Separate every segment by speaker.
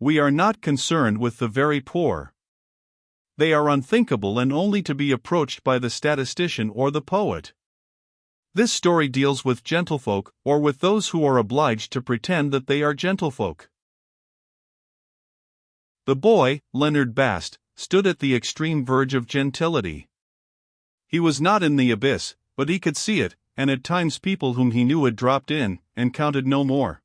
Speaker 1: We are not concerned with the very poor. They are unthinkable and only to be approached by the statistician or the poet. This story deals with gentlefolk, or with those who are obliged to pretend that they are gentlefolk. The boy, Leonard Bast, stood at the extreme verge of gentility. He was not in the abyss, but he could see it, and at times people whom he knew had dropped in, and counted no more.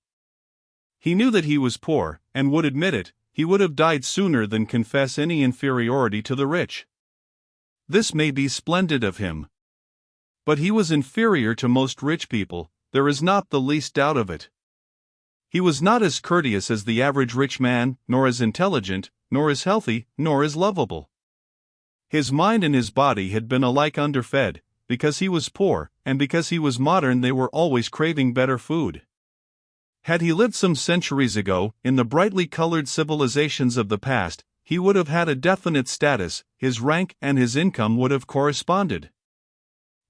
Speaker 1: He knew that he was poor, and would admit it. He would have died sooner than confess any inferiority to the rich. This may be splendid of him. But he was inferior to most rich people, there is not the least doubt of it. He was not as courteous as the average rich man, nor as intelligent, nor as healthy, nor as lovable. His mind and his body had been alike underfed. Because he was poor, and because he was modern, they were always craving better food. Had he lived some centuries ago, in the brightly colored civilizations of the past, he would have had a definite status, his rank and his income would have corresponded.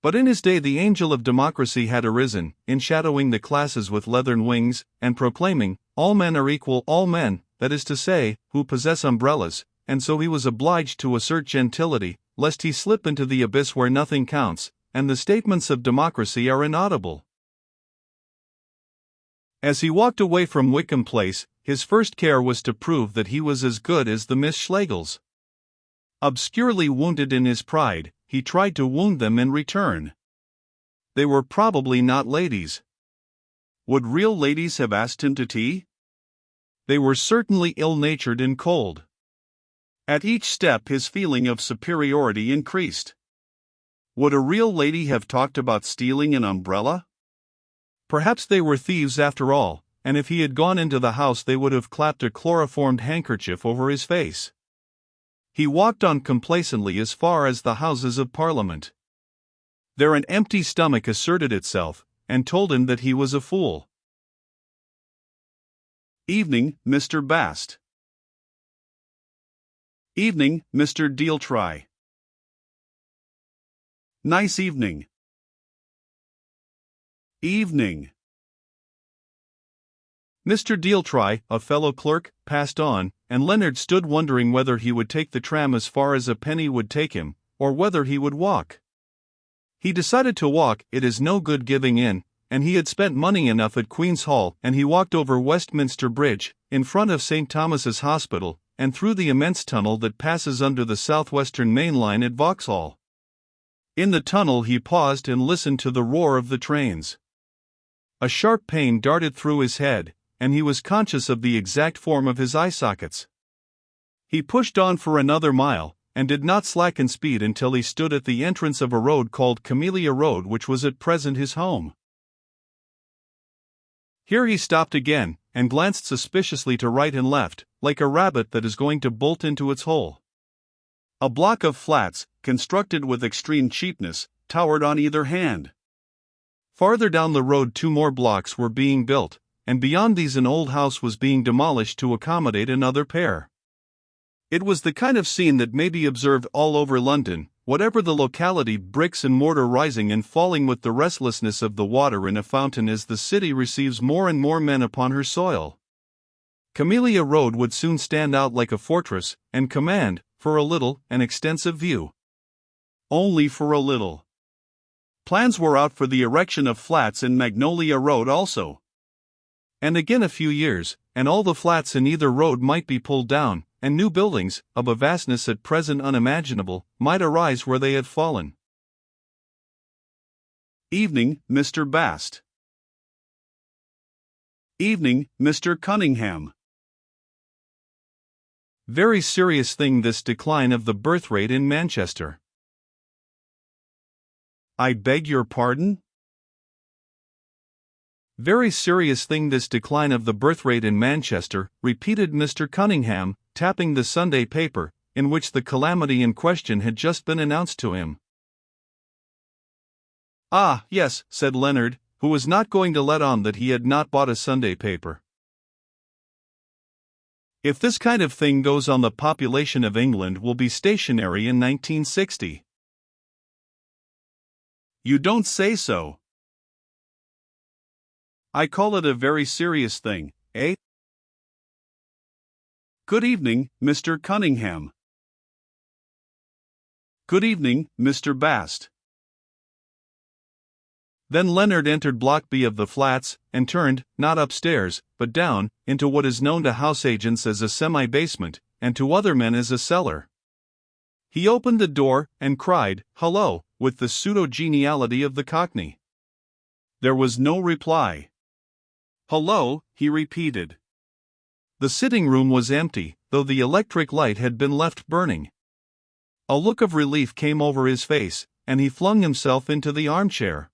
Speaker 1: But in his day the angel of democracy had arisen, enshadowing the classes with leathern wings, and proclaiming, all men are equal, all men, that is to say, who possess umbrellas, and so he was obliged to assert gentility, lest he slip into the abyss where nothing counts, and the statements of democracy are inaudible. As he walked away from Wickham Place, his first care was to prove that he was as good as the Miss Schlegels. Obscurely wounded in his pride, he tried to wound them in return. They were probably not ladies. Would real ladies have asked him to tea? They were certainly ill-natured and cold. At each step his feeling of superiority increased. Would a real lady have talked about stealing an umbrella? Perhaps they were thieves after all, and if he had gone into the house they would have clapped a chloroformed handkerchief over his face. He walked on complacently as far as the Houses of Parliament. There an empty stomach asserted itself, and told him that he was a fool. Evening, Mr. Bast. Evening, Mr. Dealtry. Nice evening. Evening. Mr. Dealtry, a fellow clerk, passed on, and Leonard stood wondering whether he would take the tram as far as a penny would take him, or whether he would walk. He decided to walk. It is no good giving in, and he had spent money enough at Queen's Hall, and he walked over Westminster Bridge, in front of St. Thomas's Hospital, and through the immense tunnel that passes under the Southwestern Main Line at Vauxhall. In the tunnel he paused and listened to the roar of the trains. A sharp pain darted through his head, and he was conscious of the exact form of his eye sockets. He pushed on for another mile, and did not slacken speed until he stood at the entrance of a road called Camellia Road, which was at present his home. Here he stopped again, and glanced suspiciously to right and left, like a rabbit that is going to bolt into its hole. A block of flats, constructed with extreme cheapness, towered on either hand. Farther down the road 2 more blocks were being built, and beyond these an old house was being demolished to accommodate another pair. It was the kind of scene that may be observed all over London, whatever the locality, bricks and mortar rising and falling with the restlessness of the water in a fountain as the city receives more and more men upon her soil. Camellia Road would soon stand out like a fortress, and command, for a little, an extensive view. Only for a little. Plans were out for the erection of flats in Magnolia Road also. And again a few years, and all the flats in either road might be pulled down, and new buildings, of a vastness at present unimaginable, might arise where they had fallen. Evening, Mr. Bast. Evening, Mr. Cunningham. Very serious thing this decline of the birth rate in Manchester. I beg your pardon? Very serious thing this decline of the birth rate in Manchester, repeated Mr. Cunningham, tapping the Sunday paper, in which the calamity in question had just been announced to him. Ah, yes, said Leonard, who was not going to let on that he had not bought a Sunday paper. If this kind of thing goes on, the population of England will be stationary in 1960. You don't say so. I call it a very serious thing, eh? "Good evening, Mr. Cunningham." "Good evening, Mr. Bast." Then Leonard entered Block B of the flats, and turned, not upstairs, but down, into what is known to house agents as a semi-basement, and to other men as a cellar. He opened the door, and cried, "Hello," with the pseudo-geniality of the Cockney. There was no reply. "Hello," he repeated. The sitting room was empty, though the electric light had been left burning. A look of relief came over his face, and he flung himself into the armchair.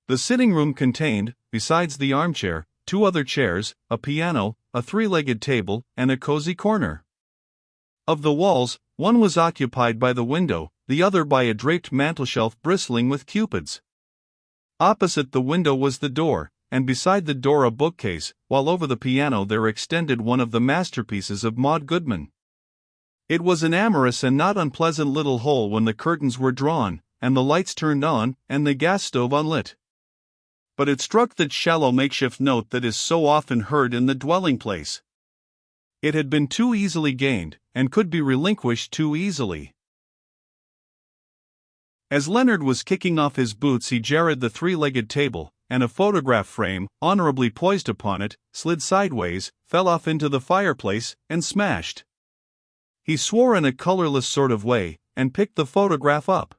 Speaker 1: The sitting room contained, besides the armchair, 2 other chairs, a piano, a 3-legged table, and a cozy corner. Of the walls, one was occupied by the window, the other by a draped mantelshelf bristling with cupids. Opposite the window was the door, and beside the door a bookcase, while over the piano there extended one of the masterpieces of Maud Goodman. It was an amorous and not unpleasant little hole when the curtains were drawn, and the lights turned on, and the gas stove unlit. But it struck that shallow makeshift note that is so often heard in the dwelling place. It had been too easily gained, and could be relinquished too easily. As Leonard was kicking off his boots he jarred the 3-legged table, and a photograph frame, honorably poised upon it, slid sideways, fell off into the fireplace, and smashed. He swore in a colorless sort of way, and picked the photograph up.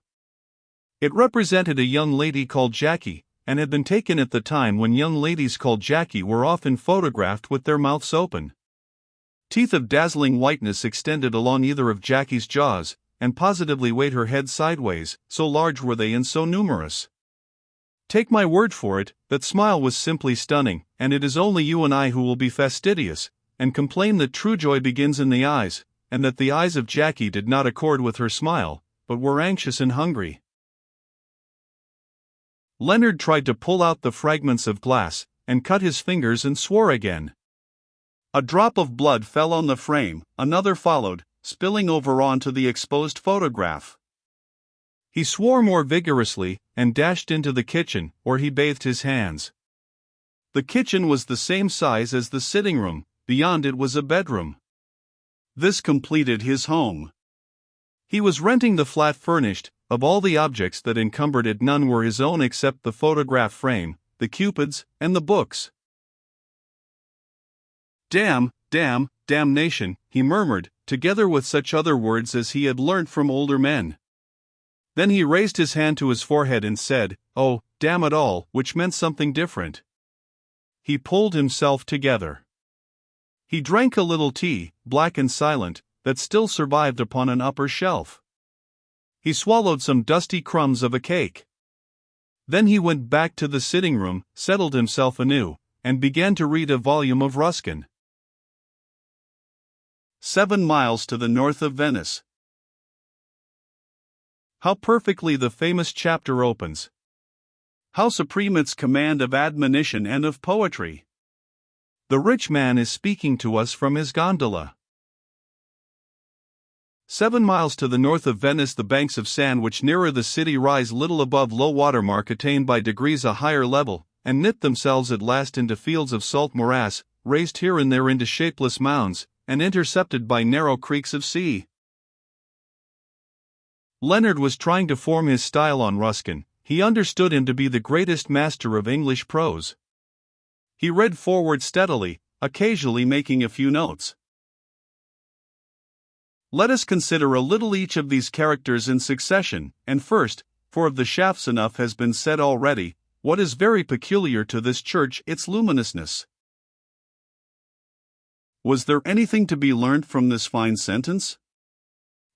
Speaker 1: It represented a young lady called Jackie, and had been taken at the time when young ladies called Jackie were often photographed with their mouths open. Teeth of dazzling whiteness extended along either of Jackie's jaws, and positively weighed her head sideways, so large were they and so numerous. Take my word for it, that smile was simply stunning, and it is only you and I who will be fastidious, and complain that true joy begins in the eyes, and that the eyes of Jackie did not accord with her smile, but were anxious and hungry. Leonard tried to pull out the fragments of glass, and cut his fingers and swore again. A drop of blood fell on the frame, another followed, spilling over onto the exposed photograph. He swore more vigorously, and dashed into the kitchen, where he bathed his hands. The kitchen was the same size as the sitting room, beyond it was a bedroom. This completed his home. He was renting the flat furnished. Of all the objects that encumbered it none were his own except the photograph frame, the cupids, and the books. "Damn, damn, damnation," he murmured, together with such other words as he had learnt from older men. Then he raised his hand to his forehead and said, "Oh, damn it all," which meant something different. He pulled himself together. He drank a little tea, black and silent, that still survived upon an upper shelf. He swallowed some dusty crumbs of a cake. Then he went back to the sitting room, settled himself anew, and began to read a volume of Ruskin. 7 miles to the north of Venice. How perfectly the famous chapter opens! How supreme its command of admonition and of poetry! The rich man is speaking to us from his gondola. 7 miles to the north of Venice, the banks of sand which nearer the city rise little above low water mark attain by degrees a higher level, and knit themselves at last into fields of salt morass, raised here and there into shapeless mounds, and intercepted by narrow creeks of sea. Leonard was trying to form his style on Ruskin. He understood him to be the greatest master of English prose. He read forward steadily, occasionally making a few notes. Let us consider a little each of these characters in succession, and first, for of the shafts enough has been said already, what is very peculiar to this church, its luminousness. Was there anything to be learnt from this fine sentence?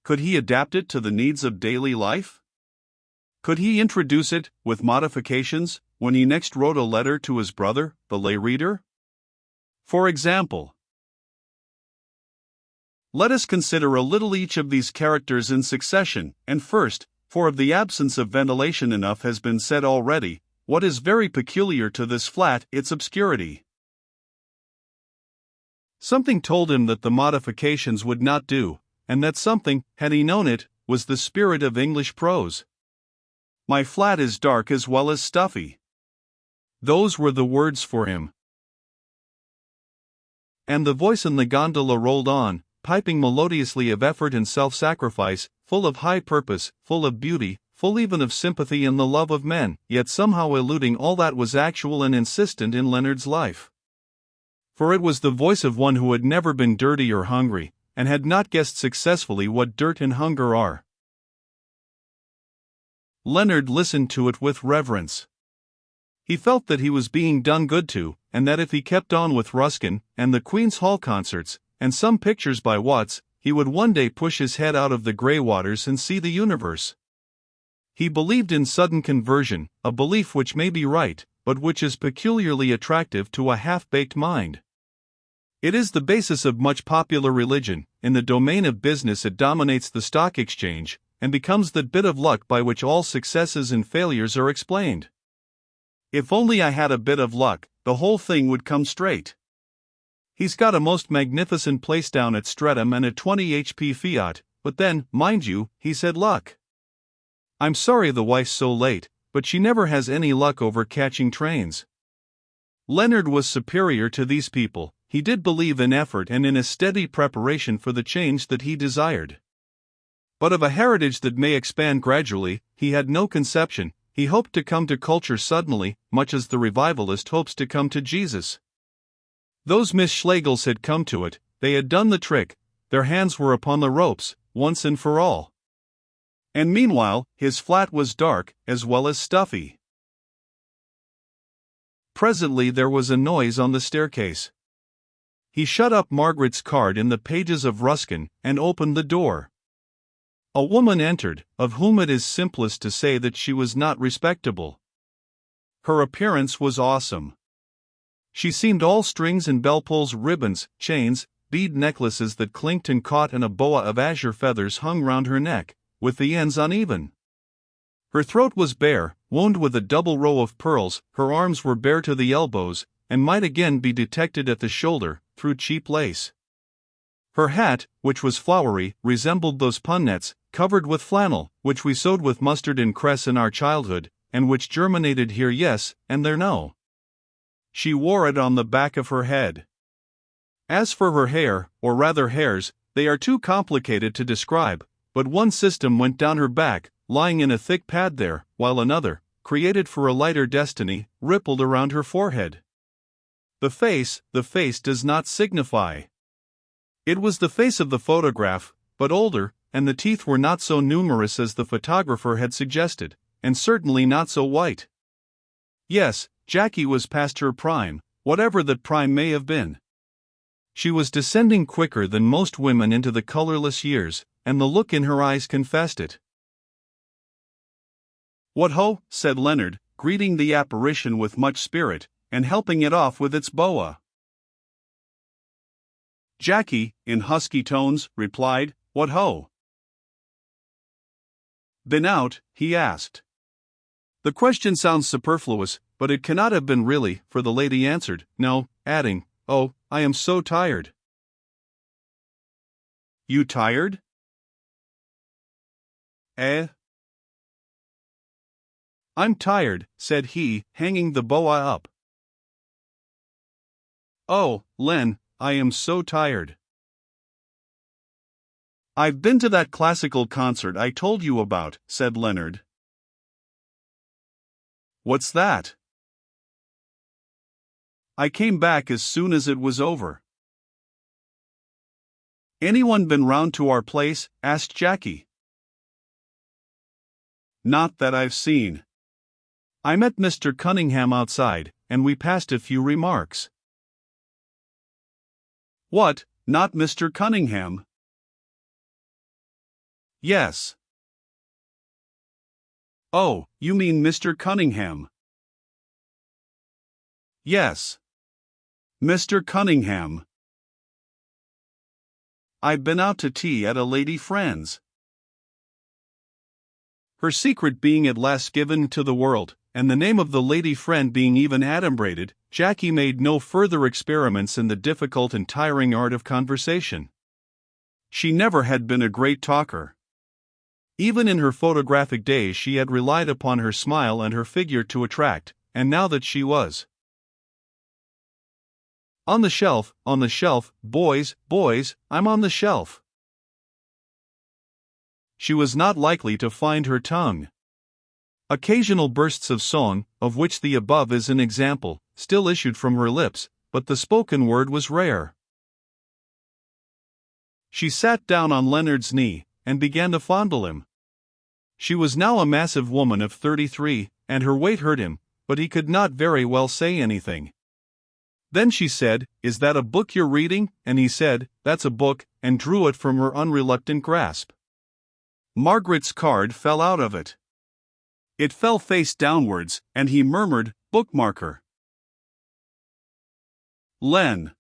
Speaker 1: Could he adapt it to the needs of daily life? Could he introduce it, with modifications, when he next wrote a letter to his brother, the lay reader? For example, let us consider a little each of these characters in succession, and first, for of the absence of ventilation enough has been said already, what is very peculiar to this flat, its obscurity. Something told him that the modifications would not do, and that something, had he known it, was the spirit of English prose. My flat is dark as well as stuffy. Those were the words for him. And the voice in the gondola rolled on, piping melodiously of effort and self-sacrifice, full of high purpose, full of beauty, full even of sympathy and the love of men, yet somehow eluding all that was actual and insistent in Leonard's life. For it was the voice of one who had never been dirty or hungry, and had not guessed successfully what dirt and hunger are. Leonard listened to it with reverence. He felt that he was being done good to, and that if he kept on with Ruskin, and the Queen's Hall concerts, and some pictures by Watts, he would one day push his head out of the grey waters and see the universe. He believed in sudden conversion, a belief which may be right, but which is peculiarly attractive to a half-baked mind. It is the basis of much popular religion. In the domain of business it dominates the stock exchange, and becomes that bit of luck by which all successes and failures are explained. If only I had a bit of luck, the whole thing would come straight. He's got a most magnificent place down at Streatham and a 20 HP Fiat, but then, mind you, he said luck. I'm sorry the wife's so late, but she never has any luck over catching trains. Leonard was superior to these people. He did believe in effort and in a steady preparation for the change that he desired. But of a heritage that may expand gradually, he had no conception. He hoped to come to culture suddenly, much as the revivalist hopes to come to Jesus. Those Miss Schlegels had come to it, they had done the trick, their hands were upon the ropes, once and for all. And meanwhile, his flat was dark, as well as stuffy. Presently there was a noise on the staircase. He shut up Margaret's card in the pages of Ruskin, and opened the door. A woman entered, of whom it is simplest to say that she was not respectable. Her appearance was awesome. She seemed all strings and bell-pulls, ribbons, chains, bead necklaces that clinked and caught, and a boa of azure feathers hung round her neck, with the ends uneven. Her throat was bare, wound with a double row of pearls, her arms were bare to the elbows, and might again be detected at the shoulder, through cheap lace. Her hat, which was flowery, resembled those punnets, covered with flannel, which we sewed with mustard and cress in our childhood, and which germinated here yes, and there no. She wore it on the back of her head. As for her hair, or rather hairs, they are too complicated to describe, but one system went down her back, lying in a thick pad there, while another, created for a lighter destiny, rippled around her forehead. The face does not signify. It was the face of the photograph, but older, and the teeth were not so numerous as the photographer had suggested, and certainly not so white. Yes, Jackie was past her prime, whatever that prime may have been. She was descending quicker than most women into the colorless years, and the look in her eyes confessed it. "What ho!" said Leonard, greeting the apparition with much spirit, and helping it off with its boa. Jackie, in husky tones, replied, "What ho?" "Been out?" he asked. The question sounds superfluous, but it cannot have been really, for the lady answered, "No," adding, "Oh, I am so tired." "You tired?" "Eh?" "I'm tired," said he, hanging the boa up. "Oh, Len, I am so tired." "I've been to that classical concert I told you about," said Leonard. "What's that?" "I came back as soon as it was over." "Anyone been round to our place?" asked Jackie. "Not that I've seen. I met Mr. Cunningham outside, and we passed a few remarks." "What, not Mr. Cunningham?" "Yes." "Oh, you mean Mr. Cunningham?" "Yes. Mr. Cunningham. I've been out to tea at a lady friend's." Her secret being at last given to the world, and the name of the lady friend being even adumbrated, Jackie made no further experiments in the difficult and tiring art of conversation. She never had been a great talker. Even in her photographic days she had relied upon her smile and her figure to attract, and now that she was On the shelf, boys, I'm on the shelf." She was not likely to find her tongue. Occasional bursts of song, of which the above is an example, still issued from her lips, but the spoken word was rare. She sat down on Leonard's knee, and began to fondle him. She was now a massive woman of 33, and her weight hurt him, but he could not very well say anything. Then she said, "Is that a book you're reading?" And he said, "That's a book," and drew it from her unreluctant grasp. Margaret's card fell out of it. It fell face downwards, and he murmured, "Bookmarker." "Len."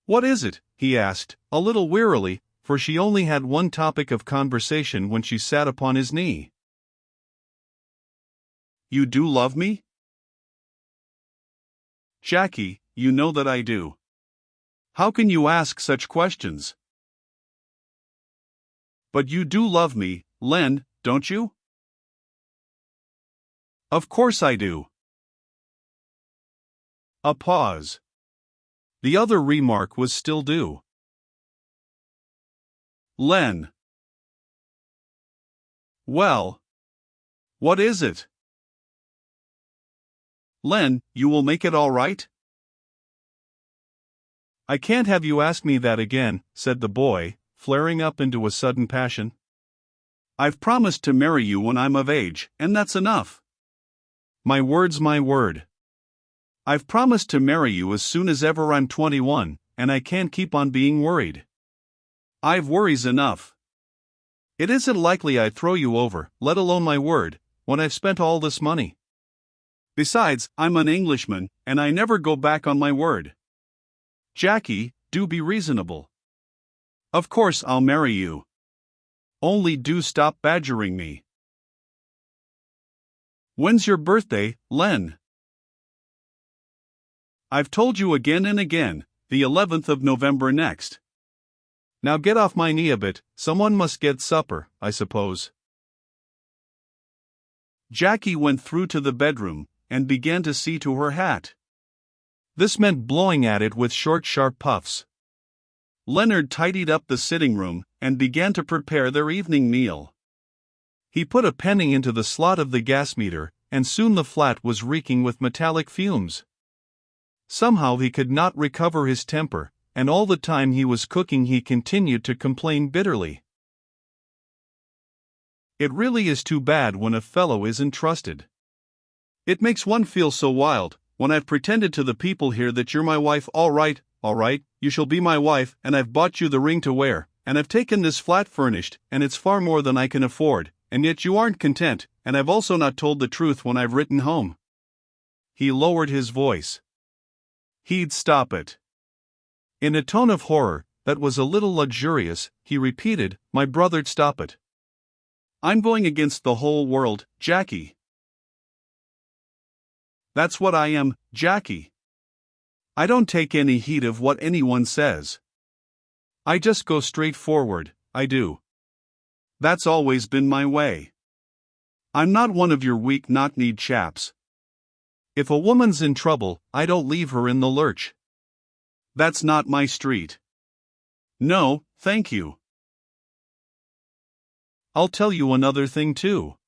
Speaker 1: "What is it?" he asked, a little wearily, for she only had one topic of conversation when she sat upon his knee. "You do love me?" "Jackie, you know that I do. How can you ask such questions?" "But you do love me, Len, don't you?" "Of course I do." A pause. The other remark was still due. "Len." "Well. What is it?" "Len, you will make it all right?" "I can't have you ask me that again," said the boy, flaring up into a sudden passion. "I've promised to marry you when I'm of age, and that's enough." "My word's my word." "I've promised to marry you as soon as ever I'm 21, and I can't keep on being worried. I've worries enough. It isn't likely I'd throw you over, let alone my word, when I've spent all this money. Besides, I'm an Englishman, and I never go back on my word. Jackie, do be reasonable. Of course I'll marry you. Only do stop badgering me." "When's your birthday, Len?" "I've told you again and again, the 11th of November next. Now get off my knee a bit, someone must get supper, I suppose." Jackie went through to the bedroom, and began to see to her hat. This meant blowing at it with short sharp puffs. Leonard tidied up the sitting room, and began to prepare their evening meal. He put a penny into the slot of the gas meter, and soon the flat was reeking with metallic fumes. Somehow he could not recover his temper, and all the time he was cooking he continued to complain bitterly. "It really is too bad when a fellow isn't trusted. It makes one feel so wild, when I've pretended to the people here that you're my wife. All right, you shall be my wife, and I've bought you the ring to wear, and I've taken this flat furnished, and it's far more than I can afford, and yet you aren't content, and I've also not told the truth when I've written home." He lowered his voice. He'd stop it. In a tone of horror that was a little luxurious, he repeated, "My brother'd stop it. I'm going against the whole world, Jackie. That's what I am, Jackie. I don't take any heed of what anyone says. I just go straight forward, I do. That's always been my way. I'm not one of your weak knock-kneed chaps. If a woman's in trouble, I don't leave her in the lurch. That's not my street. No, thank you. I'll tell you another thing too.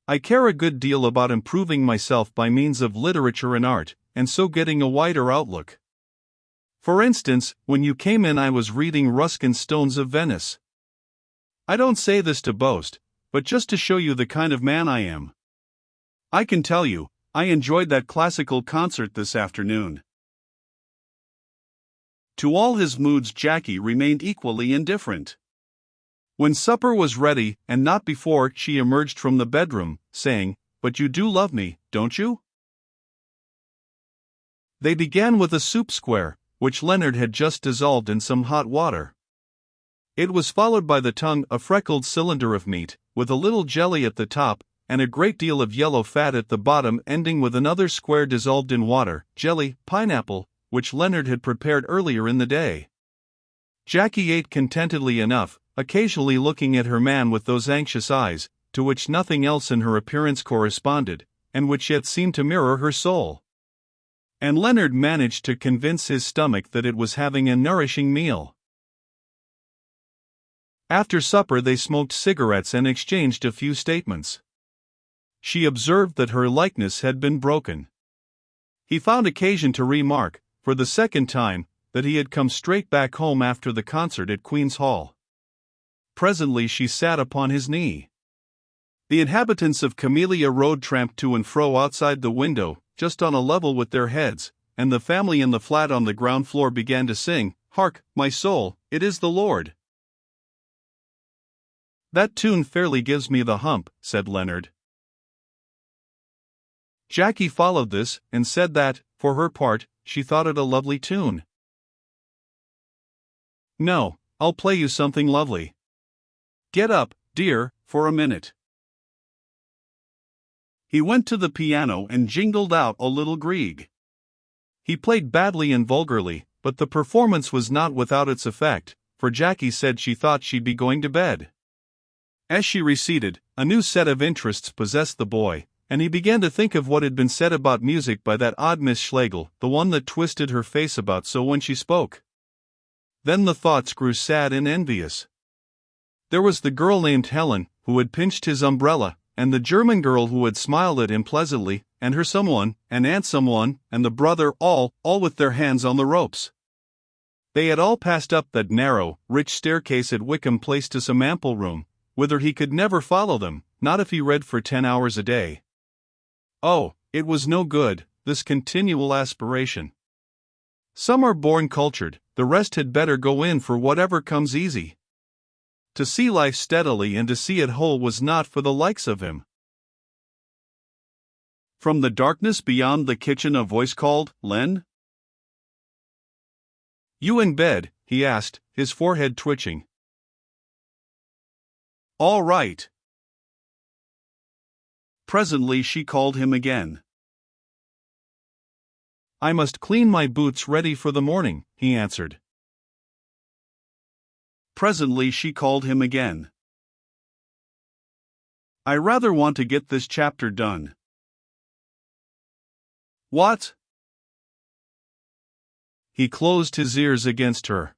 Speaker 1: I care a good deal about improving myself by means of literature and art, and so getting a wider outlook. For instance, when you came in I was reading Ruskin's Stones of Venice. I don't say this to boast, but just to show you the kind of man I am. I can tell you, I enjoyed that classical concert this afternoon." To all his moods Jackie remained equally indifferent. When supper was ready, and not before, she emerged from the bedroom, saying, "But you do love me, don't you?" They began with a soup square, which Leonard had just dissolved in some hot water. It was followed by the tongue, a freckled cylinder of meat, with a little jelly at the top, and a great deal of yellow fat at the bottom, ending with another square dissolved in water, jelly, pineapple, which Leonard had prepared earlier in the day. Jackie ate contentedly enough, occasionally looking at her man with those anxious eyes, to which nothing else in her appearance corresponded, and which yet seemed to mirror her soul. And Leonard managed to convince his stomach that it was having a nourishing meal. After supper they smoked cigarettes and exchanged a few statements. She observed that her likeness had been broken. He found occasion to remark, for the second time, that he had come straight back home after the concert at Queen's Hall. Presently she sat upon his knee. The inhabitants of Camellia Road tramped to and fro outside the window, just on a level with their heads, and the family in the flat on the ground floor began to sing, "Hark, my soul, it is the Lord." "That tune fairly gives me the hump," said Leonard. Jackie followed this, and said that, for her part, she thought it a lovely tune. "No, I'll play you something lovely. Get up, dear, for a minute." He went to the piano and jingled out a little Grieg. He played badly and vulgarly, but the performance was not without its effect, for Jackie said she thought she'd be going to bed. As she receded, a new set of interests possessed the boy, and he began to think of what had been said about music by that odd Miss Schlegel, the one that twisted her face about so when she spoke. Then the thoughts grew sad and envious. There was the girl named Helen, who had pinched his umbrella, and the German girl who had smiled at him pleasantly, and her someone, and Aunt someone, and the brother, all with their hands on the ropes. They had all passed up that narrow, rich staircase at Wickham Place to some ample room, whither he could never follow them, not if he read for 10 hours a day. Oh, it was no good, this continual aspiration. Some are born cultured, the rest had better go in for whatever comes easy. To see life steadily and to see it whole was not for the likes of him. From the darkness beyond the kitchen a voice called, "Len?" "You in bed?" he asked, his forehead twitching. "All right." Presently she called him again. "I must clean my boots ready for the morning," he answered. Presently she called him again. "I rather want to get this chapter done." "What?" He closed his ears against her.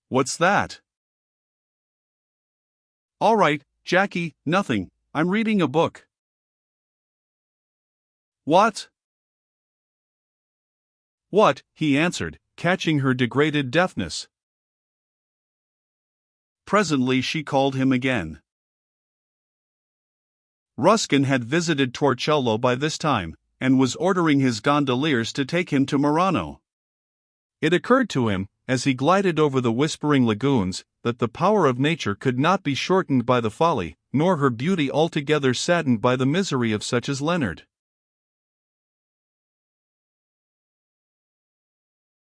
Speaker 1: "What's that?" "All right, Jackie, nothing, I'm reading a book." "What?" "What?" he answered, catching her degraded deafness. Presently she called him again. Ruskin had visited Torcello by this time, and was ordering his gondoliers to take him to Murano. It occurred to him, as he glided over the whispering lagoons, that the power of nature could not be shortened by the folly, nor her beauty altogether saddened by the misery of such as Leonard.